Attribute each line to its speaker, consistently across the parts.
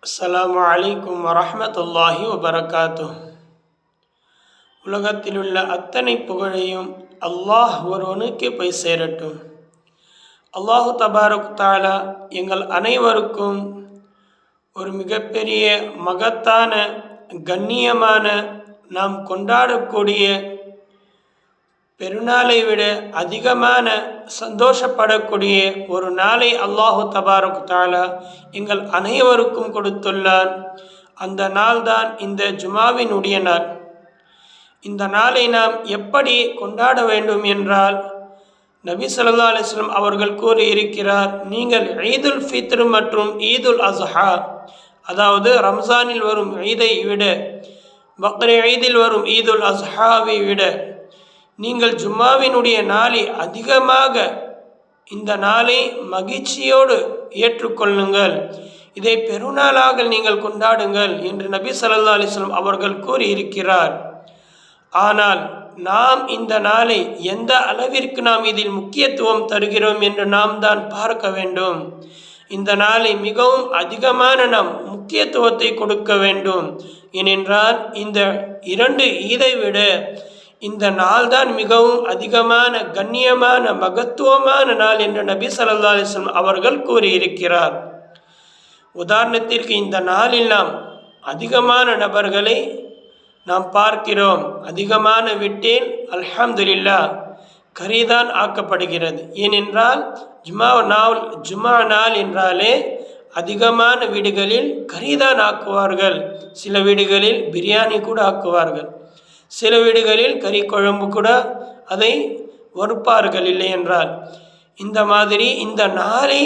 Speaker 1: அஸ்ஸலாமு அலைக்கும் வரஹ்மத்துல்லாஹி வபரகாத்துஹ். உலகத்திலுள்ள அத்தனை புகழையும் அல்லாஹ் ஒருவனுக்கு போய் சேரட்டும். அல்லாஹு தபாரக் தஆலா எங்கள் அனைவருக்கும் ஒரு மிகப்பெரிய மகத்தான கண்ணியமான நாம் கொண்டாடக்கூடிய பெருநாளை விட அதிகமான சந்தோஷப்படக்கூடிய ஒரு நாளை அல்லாஹு தபாரக் தஆலா எங்கள் அனைவருக்கும் கொடுத்துள்ளார். அந்த நாள் தான் இந்த ஜுமாவினுடைய நாள். இந்த நாளை நாம் எப்படி கொண்டாட வேண்டும் என்றால், நபி ஸல்லல்லாஹு அலைஹி வஸல்லம் அவர்கள் கூறியிருக்கிறார், நீங்கள் ஈதுல் ஃபித்ர் மற்றும் ஈதுல் அஸ்ஹா, அதாவது ரம்ஜானில் வரும் ஈதை விட பக்ரீதில் வரும் ஈதுல் அஸ்ஹாவை விட நீங்கள் ஜும்மாவினுடைய நாளை அதிகமாக இந்த நாளை மகிழ்ச்சியோடு ஏற்றுக்கொள்ளுங்கள், இதை பெருநாளாக நீங்கள் கொண்டாடுங்கள் என்று நபி ஸல்லல்லாஹு அலைஹி வஸல்லம் அவர்கள் கூறியிருக்கிறார். ஆனால் நாம் இந்த நாளை எந்த அளவிற்கு நாம் இதில் முக்கியத்துவம் தருகிறோம் என்று நாம் தான் பார்க்க வேண்டும். இந்த நாளை மிகவும் அதிகமான நாம் முக்கியத்துவத்தை கொடுக்க வேண்டும். ஏனென்றால் இந்த இரண்டு ஈதை விட இந்த நாள் தான் மிகவும் அதிகமான கண்ணியமான மகத்துவமான நாள் என்று நபி ஸல்லல்லாஹு அலைஹி வஸல்லம் அவர்கள் கூறியிருக்கிறார். உதாரணத்திற்கு இந்த நாளில் நாம் அதிகமான நபர்களை நாம் பார்க்கிறோம். அதிகமான வீட்டில் அல்ஹம்துலில்லாஹ் கறிதான் ஆக்கப்படுகிறது. ஏனென்றால் ஜுமா நாள் என்றாலே அதிகமான வீடுகளில் கறிதான் ஆக்குவார்கள். சில வீடுகளில் பிரியாணி கூட ஆக்குவார்கள். சில வீடுகளில் கறி குழம்பு கூட அதை வறுப்பார்கள். இல்லை என்றால் இந்த மாதிரி இந்த நாளை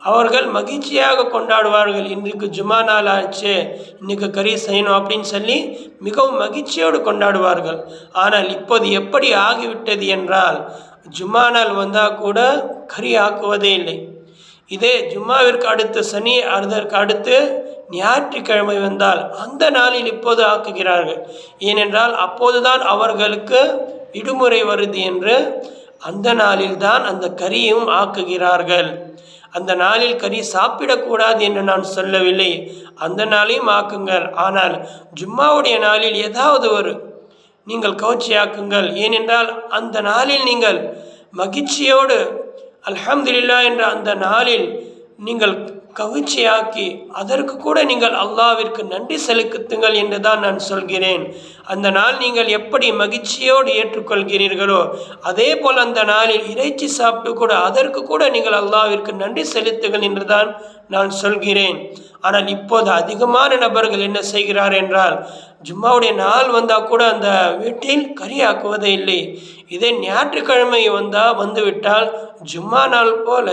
Speaker 1: அவர்கள் மகிழ்ச்சியாக கொண்டாடுவார்கள். இன்றைக்கு ஜுமா நாள் ஆச்சு, இன்றைக்கு கறி செய்யணும் அப்படின்னு சொல்லி மிகவும் மகிழ்ச்சியோடு கொண்டாடுவார்கள். ஆனால் இப்போது எப்படி ஆகிவிட்டது என்றால், ஜுமா நாள் வந்தால் கூட கறி ஆக்குவதே இல்லை. இதே ஜும்மாவிற்கு அடுத்து சனி, அதற்கு அடுத்து ஞாயிற்றுக்கிழமை வந்தால் அந்த நாளில் இப்போது ஆக்குகிறார்கள். ஏனென்றால் அப்போதுதான் அவர்களுக்கு விடுமுறை வருது என்று அந்த நாளில் தான் அந்த கறியும் ஆக்குகிறார்கள். அந்த நாளில் கறி சாப்பிடக்கூடாது என்று நான் சொல்லவில்லை, அந்த நாளையும் ஆக்குங்கள். ஆனால் ஜும்மாவுடைய நாளில் ஏதாவது ஒரு நீங்கள் கவுச்சி ஆக்குங்கள். ஏனென்றால் அந்த நாளில் நீங்கள் மகிழ்ச்சியோடு அல்ஹம்துலில்லாஹ் என்ற அந்த நாளில் நீங்கள் கவிழ்ச்சியாக்கி அதற்கு கூட நீங்கள் அல்லாஹ்விற்கு நன்றி செலுத்துங்கள் என்று தான் நான் சொல்கிறேன். அந்த நாள் நீங்கள் எப்படி மகிழ்ச்சியோடு ஏற்றுக்கொள்கிறீர்களோ அதே போல் அந்த நாளில் இறைச்சி சாப்பிட்டு கூட அதற்கு கூட நீங்கள் அல்லாஹ்விற்கு நன்றி செலுத்துங்கள் என்று தான் நான் சொல்கிறேன். ஆனால் இப்போது அதிகமான நபர்கள் என்ன செய்கிறார் என்றால், ஜும்மாவுடைய நாள் வந்தால் கூட அந்த வீட்டில் கறி ஆக்குவதே இல்லை. இதே ஞாயிற்றுக்கிழமை வந்துவிட்டால் ஜும்மா நாள் போல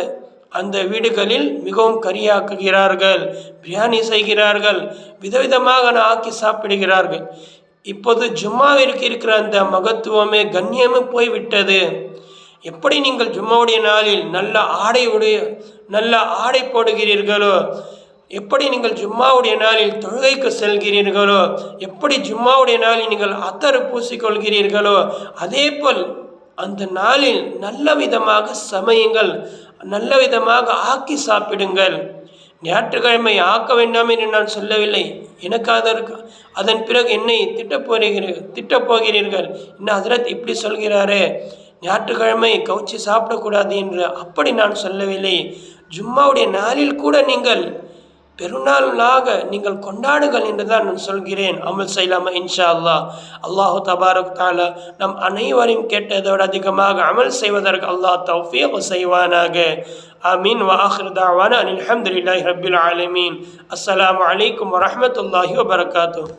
Speaker 1: அந்த வீடுகளில் மிகவும் கறியாக்குகிறார்கள், பிரியாணி செய்கிறார்கள், விதவிதமாக ஆக்கி சாப்பிடுகிறார்கள். இப்போது ஜும்மாவிற்கு இருக்கிற அந்த மகத்துவமே கண்ணியமே போய்விட்டது. எப்படி நீங்கள் ஜும்மாவுடைய நாளில் நல்ல ஆடை போடுகிறீர்களோ, எப்படி நீங்கள் ஜும்மாவுடைய நாளில் தொழுகைக்கு செல்கிறீர்களோ, எப்படி ஜும்மாவுடைய நாளில் நீங்கள் அத்தர் பூசிக்கொள்கிறீர்களோ, அதே போல் அந்த நாளில் நல்ல விதமாக சமையுங்கள், நல்ல விதமாக ஆக்கி சாப்பிடுங்கள். ஞாயிற்றுக்கிழமை ஆக்க வேண்டாம் என்று நான் சொல்லவில்லை. எனக்கு அதன் பிறகு என்னை திட்டப் போகிறீர்கள். இன்னும் ஹஜ்ரத் இப்படி சொல்கிறாரே, ஞாயிற்றுக்கிழமை கவுச்சி சாப்பிடக்கூடாது என்று அப்படி நான் சொல்லவில்லை. ஜும்மாவுடைய நாளில் கூட நீங்கள் பெருநாளாக நீங்கள் கொண்டாடுங்கள் என்று தான் நான் சொல்கிறேன். அமல் செய்யலாமா இன்ஷா அல்லாஹ். அல்லாஹு தபாரக் தஆலா நம் அனைவரையும் கேட்டதோடு அதிகமாக அமல் செய்வதற்கு அல்லாஹ் தௌஃபீக் செய்வானாக. ஆமீன். வ ஆகிர் தஅவானா அல்ஹம்துலில்லாஹி ரப்பில் ஆலமீன். அஸ்ஸலாமு அலைக்கும் வரஹ்மத்துல்லாஹி வபரகாத்துஹு.